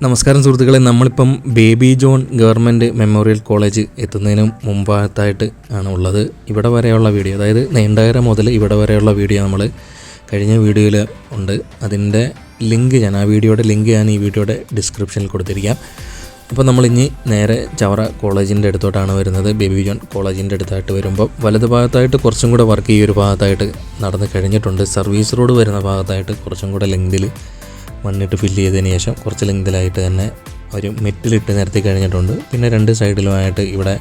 നമസ്കാരം സുഹൃത്തുക്കളെ, നമ്മളിപ്പം baby John government memorial college എത്തുന്നതിന് മുമ്പായിട്ടായിട്ട് ആണ് ഉള്ളത്. ഇവിടെ വരെയുള്ള വീഡിയോ, അതായത് നീണ്ടകര മുതൽ ഇവിടെ വരെയുള്ള വീഡിയോ നമ്മൾ കഴിഞ്ഞ വീഡിയോയിൽ ഉണ്ട്. അതിൻ്റെ ലിങ്ക് ആ വീഡിയോയുടെ ലിങ്ക് ഞാൻ ഈ വീഡിയോയുടെ ഡിസ്ക്രിപ്ഷനിൽ കൊടുത്തിരിക്കാം. അപ്പോൾ നമ്മളിനി നേരെ ചവറ കോളേജിൻ്റെ അടുത്തോട്ടാണ് വരുന്നത്. ബേബി ജോൺ കോളേജിൻ്റെ അടുത്തായിട്ട് വരുമ്പോൾ വലത് ഭാഗത്തായിട്ട് കുറച്ചും കൂടെ വർക്ക് ഈ ഒരു ഭാഗത്തായിട്ട് നടന്ന് കഴിഞ്ഞിട്ടുണ്ട്. സർവീസ് റോഡ് വരുന്ന ഭാഗത്തായിട്ട് കുറച്ചും കൂടെ ലെങ്തിൽ മണ്ണിട്ട് ഫില്ല് ചെയ്തതിന് ശേഷം കുറച്ച് ലെങ്തിലായിട്ട് തന്നെ ഒരു മെറ്റിലിട്ട് നിരത്തി കഴിഞ്ഞിട്ടുണ്ട്. പിന്നെ രണ്ട് സൈഡിലുമായിട്ട് ഇവിടെ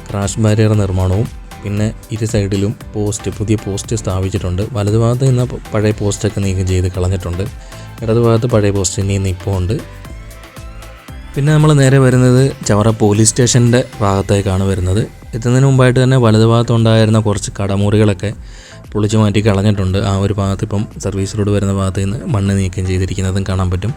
ക്രാഷ് ബാരിയർ നിർമ്മാണവും പിന്നെ ഇരു സൈഡിലും പുതിയ പോസ്റ്റ് സ്ഥാപിച്ചിട്ടുണ്ട്. വലതുഭാഗത്ത് നിന്ന് പഴയ പോസ്റ്റൊക്കെ നീക്കം ചെയ്ത് കളഞ്ഞിട്ടുണ്ട്. ഇടതുഭാഗത്ത് പഴയ പോസ്റ്റ് ഇനി ഇപ്പോൾ ഉണ്ട്. പിന്നെ നമ്മൾ നേരെ വരുന്നത് ചവറ പോലീസ് സ്റ്റേഷൻ്റെ ഭാഗത്തേക്കാണ് വരുന്നത്. എത്തുന്നതിന് മുമ്പായിട്ട് തന്നെ വലതുഭാഗത്തുണ്ടായിരുന്ന കുറച്ച് കടമുറികളൊക്കെ പൊളിച്ചു മാറ്റി കളഞ്ഞിട്ടുണ്ട്. ആ ഒരു ഭാഗത്ത് ഇപ്പം സർവീസ് റോഡ് വരുന്ന ഭാഗത്ത് നിന്ന് മണ്ണ് നീക്കം ചെയ്തിരിക്കുന്നതും കാണാൻ പറ്റും.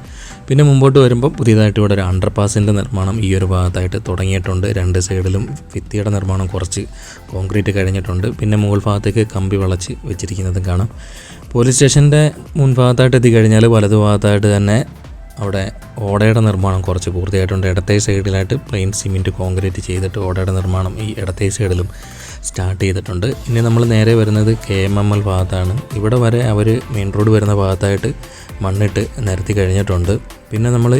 പിന്നെ മുമ്പോട്ട് വരുമ്പോൾ പുതിയതായിട്ട് ഇവിടെ ഒരു അണ്ടർപാസിൻ്റെ നിർമ്മാണം ഈ ഒരു ഭാഗത്തായിട്ട് തുടങ്ങിയിട്ടുണ്ട്. രണ്ട് സൈഡിലും ഭിത്തിയുടെ നിർമ്മാണം കുറച്ച് കോൺക്രീറ്റ് കഴിഞ്ഞിട്ടുണ്ട്. പിന്നെ മുകൾ ഭാഗത്തേക്ക് കമ്പി വളച്ച് വെച്ചിരിക്കുന്നതും കാണാം. പോലീസ് സ്റ്റേഷൻ്റെ മുൻഭാഗത്തായിട്ട് എത്തിക്കഴിഞ്ഞാൽ വലതു ഭാഗത്തായിട്ട് തന്നെ അവിടെ ഓടയുടെ നിർമ്മാണം കുറച്ച് പൂർത്തിയായിട്ടുണ്ട്. ഇടത്തെ സൈഡിലായിട്ട് പ്ലെയിൻ സിമെൻറ്റ് കോൺക്രീറ്റ് ചെയ്തിട്ട് ഓടയുടെ നിർമ്മാണം ഈ ഇടത്തെ സൈഡിലും സ്റ്റാർട്ട് ചെയ്തിട്ടുണ്ട്. ഇനി നമ്മൾ നേരെ വരുന്നത് KMML ഭാഗത്താണ്. ഇവിടെ വരെ അവർ മെയിൻ റോഡ് വരുന്ന ഭാഗത്തായിട്ട് മണ്ണിട്ട് നിരത്തി കഴിഞ്ഞിട്ടുണ്ട്. പിന്നെ നമ്മൾ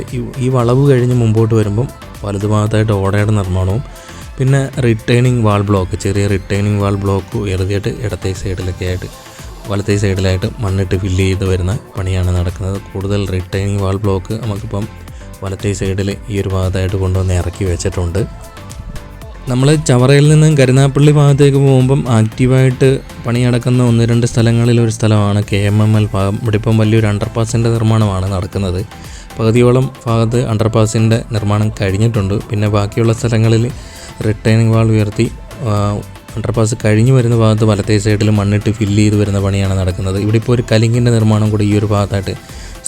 ഈ വളവ് കഴിഞ്ഞ് മുമ്പോട്ട് വരുമ്പം വലതു ഭാഗത്തായിട്ട് ഓടയുടെ നിർമ്മാണവും പിന്നെ റിട്ടേണിംഗ് വാൾ ബ്ലോക്ക്, ചെറിയ റിട്ടേണിംഗ് വാൾ ബ്ലോക്ക് ഉയർത്തിയിട്ട് ഇടത്തെ സൈഡിലൊക്കെ ആയിട്ട് വലത്തെ സൈഡിലായിട്ട് മണ്ണിട്ട് ഫില്ല് ചെയ്ത് വരുന്ന പണിയാണ് നടക്കുന്നത്. കൂടുതൽ റിട്ടേണിംഗ് വാൾ ബ്ലോക്ക് നമുക്കിപ്പം വലത്തെ സൈഡിൽ ഈ ഒരു ഭാഗത്തായിട്ട് കൊണ്ടുവന്ന് ഇറക്കി വെച്ചിട്ടുണ്ട്. നമ്മൾ ചവറയിൽ നിന്ന് കരുനാഗപ്പള്ളി ഭാഗത്തേക്ക് പോകുമ്പം ആക്റ്റീവായിട്ട് പണി നടക്കുന്ന 1-2 സ്ഥലങ്ങളിലൊരു സ്ഥലമാണ് KMML ഭാഗം. ഇവിടെ ഇപ്പം വലിയൊരു അണ്ടർപാസിൻ്റെ നിർമ്മാണമാണ് നടക്കുന്നത്. പകുതിയോളം ഭാഗത്ത് അണ്ടർപാസിൻ്റെ നിർമ്മാണം കഴിഞ്ഞിട്ടുണ്ട്. പിന്നെ ബാക്കിയുള്ള സ്ഥലങ്ങളിൽ റിട്ടേണിംഗ് വാൾ ഉയർത്തി അണ്ടർപാസ് കഴിഞ്ഞ് വരുന്ന ഭാഗത്ത് വലത്തെ സൈഡിൽ മണ്ണിട്ട് ഫില്ല് ചെയ്ത് വരുന്ന പണിയാണ് നടക്കുന്നത്. ഇവിടെ ഇപ്പോൾ ഒരു കലിങ്ങിൻ്റെ നിർമ്മാണം കൂടി ഈ ഒരു ഭാഗത്തായിട്ട്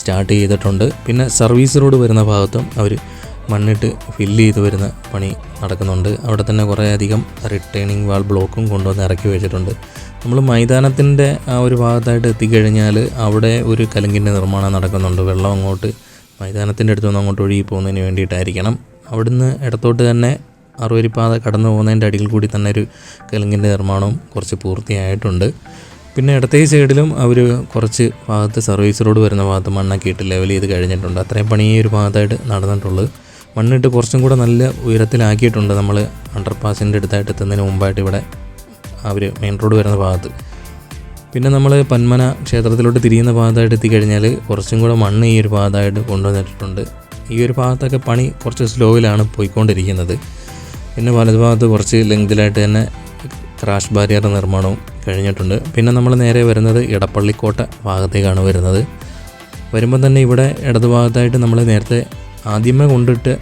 സ്റ്റാർട്ട് ചെയ്തിട്ടുണ്ട്. പിന്നെ സർവീസ് റോഡ് വരുന്ന ഭാഗത്തും അവർ മണ്ണിട്ട് ഫില്ല് ചെയ്ത് വരുന്ന പണി നടക്കുന്നുണ്ട്. അവിടെ തന്നെ കുറേ അധികം റിട്ടേണിംഗ് വാൾ ബ്ലോക്കും കൊണ്ടുവന്ന് ഇറക്കി വെച്ചിട്ടുണ്ട്. നമ്മൾ മൈതാനത്തിൻ്റെ ആ ഒരു ഭാഗത്തായിട്ട് എത്തിക്കഴിഞ്ഞാൽ അവിടെ ഒരു കലുങ്കിൻ്റെ നിർമ്മാണം നടക്കുന്നുണ്ട്. വെള്ളം അങ്ങോട്ട് മൈതാനത്തിൻ്റെ അടുത്തുനിന്ന് അങ്ങോട്ട് ഒഴുകി പോകുന്നതിന് വേണ്ടിയിട്ടായിരിക്കണം. അവിടുന്ന് ഇടത്തോട്ട് തന്നെ 6 വരിപ്പാത കടന്നു പോകുന്നതിൻ്റെ അടിയിൽ കൂടി തന്നെ ഒരു കലുങ്കിൻ്റെ നിർമ്മാണവും കുറച്ച് പൂർത്തിയായിട്ടുണ്ട്. പിന്നെ ഇടത്തെ സൈഡിലും അവർ കുറച്ച് ഭാഗത്ത് സർവീസ് റോഡ് വരുന്ന ഭാഗത്ത് മണ്ണൊക്കെ ഇട്ട് ലെവൽ ചെയ്ത് കഴിഞ്ഞിട്ടുണ്ട്. അത്രയും പണി ഈ ഒരു ഭാഗത്തായിട്ട് നടന്നിട്ടുള്ളത്. മണ്ണിട്ട് കുറച്ചും കൂടെ നല്ല ഉയരത്തിലാക്കിയിട്ടുണ്ട്. നമ്മൾ അണ്ടർപാസിൻ്റെ അടുത്തായിട്ട് എത്തുന്നതിന് മുമ്പായിട്ട് ഇവിടെ അവർ മെയിൻ റോഡ് വരുന്ന ഭാഗത്ത്. പിന്നെ നമ്മൾ പന്മന ക്ഷേത്രത്തിലോട്ട് തിരിയുന്ന ഭാഗത്തായിട്ട് എത്തിക്കഴിഞ്ഞാൽ കുറച്ചും കൂടെ മണ്ണ് ഈ ഒരു ഭാഗത്തായിട്ട് കൊണ്ടുവന്നിട്ടുണ്ട്. ഈ ഒരു ഭാഗത്തൊക്കെ പണി കുറച്ച് സ്ലോയിലാണ് പോയിക്കൊണ്ടിരിക്കുന്നത്. പിന്നെ വലതുഭാഗത്ത് കുറച്ച് ലെങ്തിലായിട്ട് തന്നെ ക്രാഷ് ബാരിയർ നിർമ്മാണവും കഴിഞ്ഞിട്ടുണ്ട്. പിന്നെ നമ്മൾ നേരെ വരുന്നത് ഇടപ്പള്ളിക്കോട്ട ഭാഗത്തേക്കാണ് വരുന്നത്. വരുമ്പം തന്നെ ഇവിടെ ഇടതുഭാഗത്തായിട്ട് നമ്മൾ നേരത്തെ ആദ്യമേ കൊണ്ടിട്ട്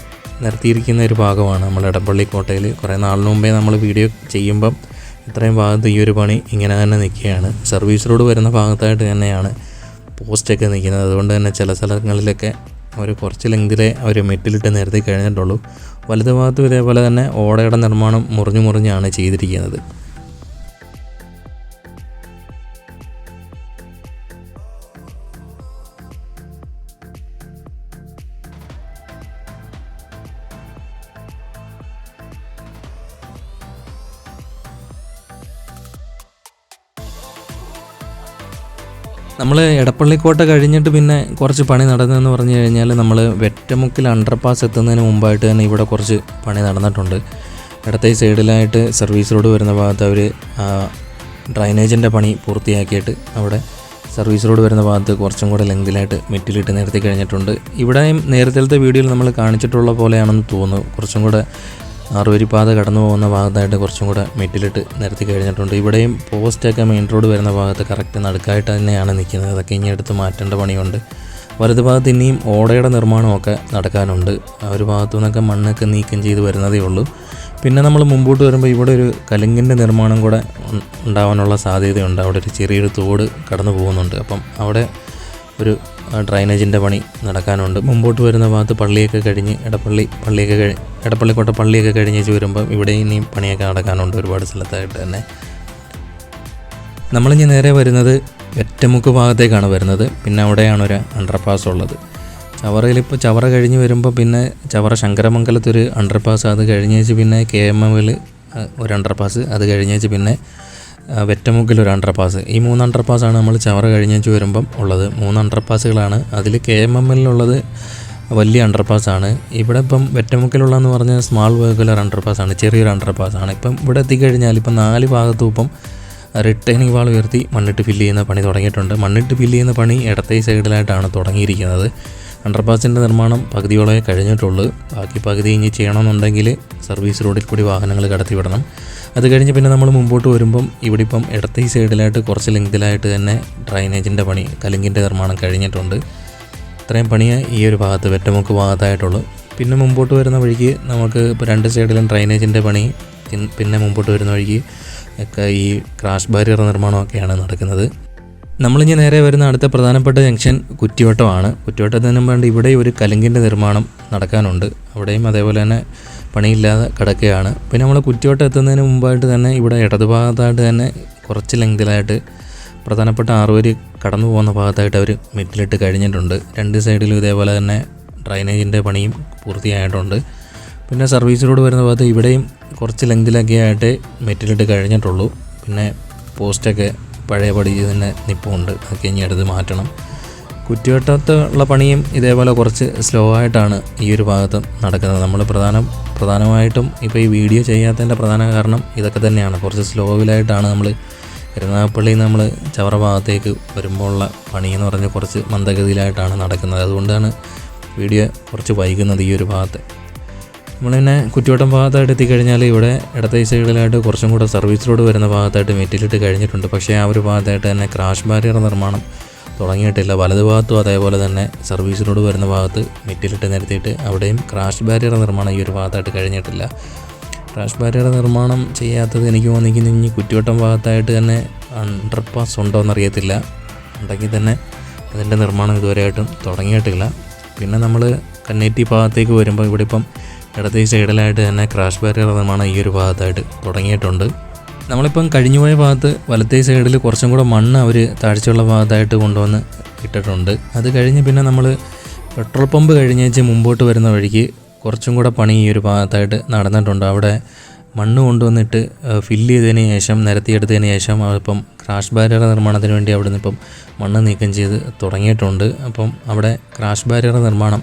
നിർത്തിയിരിക്കുന്ന ഒരു ഭാഗമാണ് നമ്മൾ ഇടപ്പള്ളിക്കോട്ടയിൽ. കുറേ നാളിന് മുമ്പേ നമ്മൾ വീഡിയോ ചെയ്യുമ്പം ഇത്രയും ഭാഗത്ത് ഈ ഒരു പണി ഇങ്ങനെ തന്നെ നിൽക്കുകയാണ്. സർവീസ് റോഡ് വരുന്ന ഭാഗത്തായിട്ട് തന്നെയാണ് പോസ്റ്റൊക്കെ നിൽക്കുന്നത്. അതുകൊണ്ട് തന്നെ ചില സ്ഥലങ്ങളിലൊക്കെ ഒരു കുറച്ച് ലെങ്തിലെ ഒരു മെറ്റിലിട്ട് നിരത്തി കഴിഞ്ഞിട്ടുള്ളൂ. വലതു ഭാഗത്തും ഇതേപോലെ തന്നെ ഓടയുടെ നിർമ്മാണം മുറിഞ്ഞാണ് ചെയ്തിരിക്കുന്നത്. നമ്മൾ എടപ്പള്ളിക്കോട്ട കഴിഞ്ഞിട്ട് പിന്നെ കുറച്ച് പണി നടന്നതെന്ന് പറഞ്ഞു കഴിഞ്ഞാൽ നമ്മൾ വെറ്റമുക്കിൽ അണ്ടർപാസ് എത്തുന്നതിന് മുമ്പായിട്ട് തന്നെ ഇവിടെ കുറച്ച് പണി നടന്നിട്ടുണ്ട്. ഇടത്തെ സൈഡിലായിട്ട് സർവീസ് റോഡ് വരുന്ന ഭാഗത്ത് അവർ ഡ്രൈനേജിൻ്റെ പണി പൂർത്തിയാക്കിയിട്ട് അവിടെ സർവീസ് റോഡ് വരുന്ന ഭാഗത്ത് കുറച്ചും കൂടെ ലെങ്തിലായിട്ട് മെറ്റിലിട്ട് നിരത്തി കഴിഞ്ഞിട്ടുണ്ട്. ഇവിടെയും നേരത്തെ വീഡിയോയിൽ നമ്മൾ കാണിച്ചിട്ടുള്ള പോലെയാണെന്ന് തോന്നുന്നു. കുറച്ചും കൂടെ 6 വരിപ്പാത കടന്നു പോകുന്ന ഭാഗത്തായിട്ട് കുറച്ചും കൂടെ മെറ്റിലിട്ട് നിരത്തി കഴിഞ്ഞിട്ടുണ്ട്. ഇവിടെയും പോസ്റ്റൊക്കെ മെയിൻ റോഡ് വരുന്ന ഭാഗത്ത് കറക്റ്റ് നടുക്കായിട്ട് തന്നെയാണ് നിൽക്കുന്നത്. അതൊക്കെ ഇനി എടുത്ത് മാറ്റേണ്ട പണിയുണ്ട്. വലതു ഭാഗത്ത് ഇനിയും ഓടയുടെ നിർമ്മാണമൊക്കെ നടക്കാനുണ്ട്. ആ ഒരു ഭാഗത്തു നിന്നൊക്കെ മണ്ണൊക്കെ നീക്കം ചെയ്ത് വരുന്നതേ ഉള്ളൂ. പിന്നെ നമ്മൾ മുമ്പോട്ട് വരുമ്പോൾ ഇവിടെ ഒരു കലുങ്കിൻ്റെ നിർമ്മാണം കൂടെ ഉണ്ടാവാനുള്ള സാധ്യതയുണ്ട്. അവിടെ ഒരു ചെറിയൊരു തോട് കടന്നു പോകുന്നുണ്ട്. അപ്പം അവിടെ ഒരു ഡ്രൈനേജിൻ്റെ പണി നടക്കാനുണ്ട്. മുമ്പോട്ട് വരുന്ന ഭാഗത്ത് പള്ളിയൊക്കെ കഴിഞ്ഞ് എടപ്പള്ളിക്കോട്ട പള്ളിയൊക്കെ കഴിഞ്ഞ് വരുമ്പം ഇവിടെ ഇനിയും പണിയൊക്കെ നടക്കാനുണ്ട് ഒരുപാട് സ്ഥലത്തായിട്ട് തന്നെ. നമ്മളിനി നേരെ വരുന്നത് വെറ്റമുക്ക് ഭാഗത്തേക്കാണ് വരുന്നത്. പിന്നെ അവിടെയാണ് ഒരു അണ്ടർപാസ് ഉള്ളത്. ചവറയിലിപ്പോൾ ചവറ കഴിഞ്ഞ് വരുമ്പോൾ പിന്നെ ചവറ ശങ്കരമംഗലത്തൊരു അണ്ടർപാസ്, അത് കഴിഞ്ഞേച്ച് പിന്നെ KMMൽ ഒരു അണ്ടർപാസ്, അത് കഴിഞ്ഞേച്ച് പിന്നെ വെറ്റമുക്കിലൊരു അണ്ടർപാസ്. ഈ 3 അണ്ടർപാസ്സാണ് നമ്മൾ ചവറ കഴിഞ്ഞേച്ച് വരുമ്പം ഉള്ളത്. 3 അണ്ടർപാസുകളാണ്. അതിൽ KMMലുള്ളത് വലിയ അണ്ടർപാസ്സാണ്. ഇവിടെ ഇപ്പം വെറ്റമുക്കിലുള്ളതെന്ന് പറഞ്ഞാൽ സ്മാൾ വെഹിക്കുലർ അണ്ടർപാസ്സാണ്, ചെറിയൊരു അണ്ടർപാസ്സാണ്. ഇപ്പം ഇവിടെ എത്തിക്കഴിഞ്ഞാൽ ഇപ്പം 4 ഭാഗത്തും ഇപ്പം റിട്ടേണിംഗ് വാൾ ഉയർത്തി മണ്ണിട്ട് ഫില്ല് ചെയ്യുന്ന പണി തുടങ്ങിയിട്ടുണ്ട്. മണ്ണിട്ട് ഫില്ല് ചെയ്യുന്ന പണി ഇടത്തെ സൈഡിലായിട്ടാണ് തുടങ്ങിയിരിക്കുന്നത്. അണ്ടർപാസിൻ്റെ നിർമ്മാണം പകുതിയോളമേ കഴിഞ്ഞിട്ടുള്ളൂ. ബാക്കി പകുതി ഇനി ചെയ്യണമെന്നുണ്ടെങ്കിൽ സർവീസ് റോഡിൽ കൂടി വാഹനങ്ങൾ കടത്തി വിടണം. അത് കഴിഞ്ഞ് പിന്നെ നമ്മൾ മുമ്പോട്ട് വരുമ്പം ഇവിടെ ഇപ്പം ഇടത്തെ സൈഡിലായിട്ട് കുറച്ച് ലെങ്തിലായിട്ട് തന്നെ ഡ്രൈനേജിൻ്റെ പണി, കലുങ്കിൻ്റെ നിർമ്മാണം കഴിഞ്ഞിട്ടുണ്ട്. ഇത്രയും പണിയേ ഈ ഒരു ഭാഗത്ത് വെറ്റമുക്ക് ഭാഗത്തായിട്ടുള്ളൂ. പിന്നെ മുമ്പോട്ട് വരുന്ന വഴിക്ക് നമുക്ക് ഇപ്പോൾ 2 സൈഡിലും ഡ്രൈനേജിൻ്റെ പണി, പിന്നെ മുമ്പോട്ട് വരുന്ന വഴിക്ക് ഒക്കെ ഈ ക്രാഷ് ബാരിയർ നിർമ്മാണമൊക്കെയാണ് നടക്കുന്നത്. നമ്മളിനി നേരെ വരുന്ന അടുത്ത പ്രധാനപ്പെട്ട ജംഗ്ഷൻ കുറ്റിവട്ടമാണ്. കുറ്റിവട്ടത്തിന് വേണ്ടി ഇവിടെ ഒരു കലുങ്കിൻ്റെ നിർമ്മാണം നടക്കാനുണ്ട്. അവിടെയും അതേപോലെ തന്നെ പണിയില്ലാതെ കിടക്കുകയാണ്. പിന്നെ നമ്മൾ കുറ്റിവട്ടം എത്തുന്നതിന് മുമ്പായിട്ട് തന്നെ ഇവിടെ ഇടതുഭാഗത്തായിട്ട് തന്നെ കുറച്ച് ലെങ്തിലായിട്ട് പ്രധാനപ്പെട്ട 6 വരി കടന്നു പോകുന്ന ഭാഗത്തായിട്ട് അവർ മെറ്റിലിട്ട് കഴിഞ്ഞിട്ടുണ്ട്. 2 സൈഡിലും ഇതേപോലെ തന്നെ ഡ്രൈനേജിൻ്റെ പണിയും പൂർത്തിയായിട്ടുണ്ട്. പിന്നെ സർവീസ് റോഡ് വരുന്ന ഭാഗത്ത് ഇവിടെയും കുറച്ച് ലെങ്തിലൊക്കെ ആയിട്ട് മെറ്റിലിട്ട് കഴിഞ്ഞിട്ടുള്ളൂ. പിന്നെ പോസ്റ്റൊക്കെ പഴയ പടി തന്നെ നിൽപ്പുണ്ട്, അതൊക്കെ ഇനി എടുത്ത് മാറ്റണം. കുറ്റിവട്ടത്തുള്ള പണിയും ഇതേപോലെ കുറച്ച് സ്ലോ ആയിട്ടാണ് ഈ ഒരു ഭാഗത്ത് നടക്കുന്നത്. നമ്മൾ പ്രധാനമായിട്ടും ഇപ്പോൾ ഈ വീഡിയോ ചെയ്യാത്തതിൻ്റെ പ്രധാന കാരണം ഇതൊക്കെ തന്നെയാണ്. കുറച്ച് സ്ലോവിലായിട്ടാണ് നമ്മൾ കരുനാഗപ്പള്ളിയിൽ നമ്മൾ ചവറ ഭാഗത്തേക്ക് വരുമ്പോൾ ഉള്ള പണി എന്ന് പറഞ്ഞാൽ കുറച്ച് മന്ദഗതിയിലായിട്ടാണ് നടക്കുന്നത്. അതുകൊണ്ടാണ് വീഡിയോ കുറച്ച് വൈകുന്നത് ഈ ഒരു ഭാഗത്ത്. നമ്മൾ പിന്നെ കുറ്റിവട്ടം ഭാഗത്തായിട്ട് എത്തിക്കഴിഞ്ഞാൽ ഇവിടെ ഇടത്തെ സൈഡിലായിട്ട് കുറച്ചും കൂടെ സർവീസ് റോഡ് വരുന്ന ഭാഗത്തായിട്ട് മെറ്റിലിട്ട് കഴിഞ്ഞിട്ടുണ്ട്. പക്ഷേ ആ ഒരു ഭാഗത്തായിട്ട് തന്നെ ക്രാഷ് ബാരിയർ നിർമ്മാണം തുടങ്ങിയിട്ടില്ല. വലതുഭാഗത്തും അതേപോലെ തന്നെ സർവീസ് റോഡ് വരുന്ന ഭാഗത്ത് മെറ്റിലിട്ട് നിരത്തിയിട്ട് അവിടെയും ക്രാഷ് ബാരിയർ നിർമ്മാണം ഈ ഒരു ഭാഗത്തായിട്ട് കഴിഞ്ഞിട്ടില്ല. ക്രാഷ് ബാരിയർ നിർമ്മാണം ചെയ്യാത്തത് എനിക്ക് തോന്നിക്കുന്നു ഇനി കുറ്റിവട്ടം ഭാഗത്തായിട്ട് തന്നെ അണ്ടർപാസ് ഉണ്ടോ എന്നറിയത്തില്ല. ഉണ്ടെങ്കിൽ തന്നെ അതിൻ്റെ നിർമ്മാണം ഇതുവരെയായിട്ടും തുടങ്ങിയിട്ടില്ല. പിന്നെ നമ്മൾ കന്നേറ്റി ഭാഗത്തേക്ക് വരുമ്പോൾ ഇവിടെ ഇപ്പം ഇടത്തെ സൈഡിലായിട്ട് തന്നെ ക്രാഷ് ബാരിയർ നിർമ്മാണം ഈ ഒരു ഭാഗത്തായിട്ട് തുടങ്ങിയിട്ടുണ്ട്. നമ്മളിപ്പം കഴിഞ്ഞുപോയ ഭാഗത്ത് വലത്തെ സൈഡിൽ കുറച്ചും കൂടെ മണ്ണ് അവർ താഴ്ചയുള്ള ഭാഗത്തായിട്ട് കൊണ്ടുവന്ന് ഇട്ടിട്ടുണ്ട്. അത് കഴിഞ്ഞ് പിന്നെ നമ്മൾ പെട്രോൾ പമ്പ് കഴിഞ്ഞേച്ച് മുമ്പോട്ട് വരുന്ന വഴിക്ക് കുറച്ചും കൂടെ പണി ഈ ഒരു ഭാഗത്തായിട്ട് നടന്നിട്ടുണ്ട്. അവിടെ മണ്ണ് കൊണ്ടുവന്നിട്ട് ഫില്ല് ചെയ്തതിന് ശേഷം നിരത്തിയെടുത്തതിന് ശേഷം ഇപ്പം ക്രാഷ് ബാരിയർ നിർമ്മാണത്തിന് വേണ്ടി അവിടെ നിന്ന് ഇപ്പം മണ്ണ് നീക്കം ചെയ്ത് തുടങ്ങിയിട്ടുണ്ട്. അപ്പം അവിടെ ക്രാഷ് ബാരിയർ നിർമ്മാണം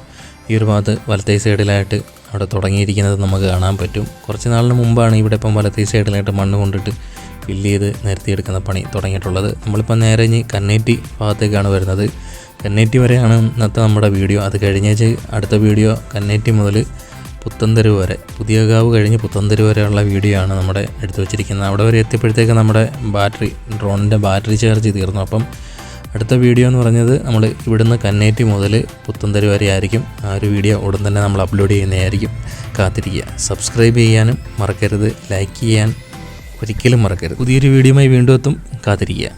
ഈ ഒരു ഭാഗത്ത് വലത്തെ സൈഡിലായിട്ട് അവിടെ തുടങ്ങിയിരിക്കുന്നത് നമുക്ക് കാണാൻ പറ്റും. കുറച്ച് നാളിന് മുമ്പാണ് ഇവിടെ ഇപ്പം വലത്തെ സൈഡിലായിട്ട് മണ്ണ് കൊണ്ടിട്ട് ഫില്ല് ചെയ്ത് നിരത്തിയെടുക്കുന്ന പണി തുടങ്ങിയിട്ടുള്ളത്. നമ്മളിപ്പോൾ നേരെ ഇനി കന്നേറ്റി ഭാഗത്തേക്കാണ് വരുന്നത്. കന്നേറ്റി വരെയാണ് ഇന്നത്തെ നമ്മുടെ വീഡിയോ. അത് കഴിഞ്ഞേച്ച് അടുത്ത വീഡിയോ കന്നേറ്റി മുതൽ പുത്തൻതെരുവ് വരെ, പുതിയകാവ് കഴിഞ്ഞ് പുത്തൻതെരുവ് വരെയുള്ള വീഡിയോ ആണ് നമ്മുടെ എടുത്തു വച്ചിരിക്കുന്നത്. അവിടെ വരെ എത്തിയപ്പോഴത്തേക്ക് നമ്മുടെ ഡ്രോണിൻ്റെ ബാറ്ററി ചാർജ് തീർന്നു. അപ്പം അടുത്ത വീഡിയോ എന്ന് പറഞ്ഞത് നമ്മൾ ഇവിടുന്ന് കന്നേറ്റി മുതൽ പുത്തൻതെരുവ് വരെ ആയിരിക്കും. ആ ഒരു വീഡിയോ ഉടൻ തന്നെ നമ്മൾ അപ്ലോഡ് ചെയ്യുന്നതായിരിക്കും. കാത്തിരിക്കുക. സബ്സ്ക്രൈബ് ചെയ്യാനും മറക്കരുത്, ലൈക്ക് ചെയ്യാൻ ഒരിക്കലും മറക്കരുത്. പുതിയൊരു വീഡിയോയുമായി വീണ്ടും എത്തും. കാത്തിരിക്കുക.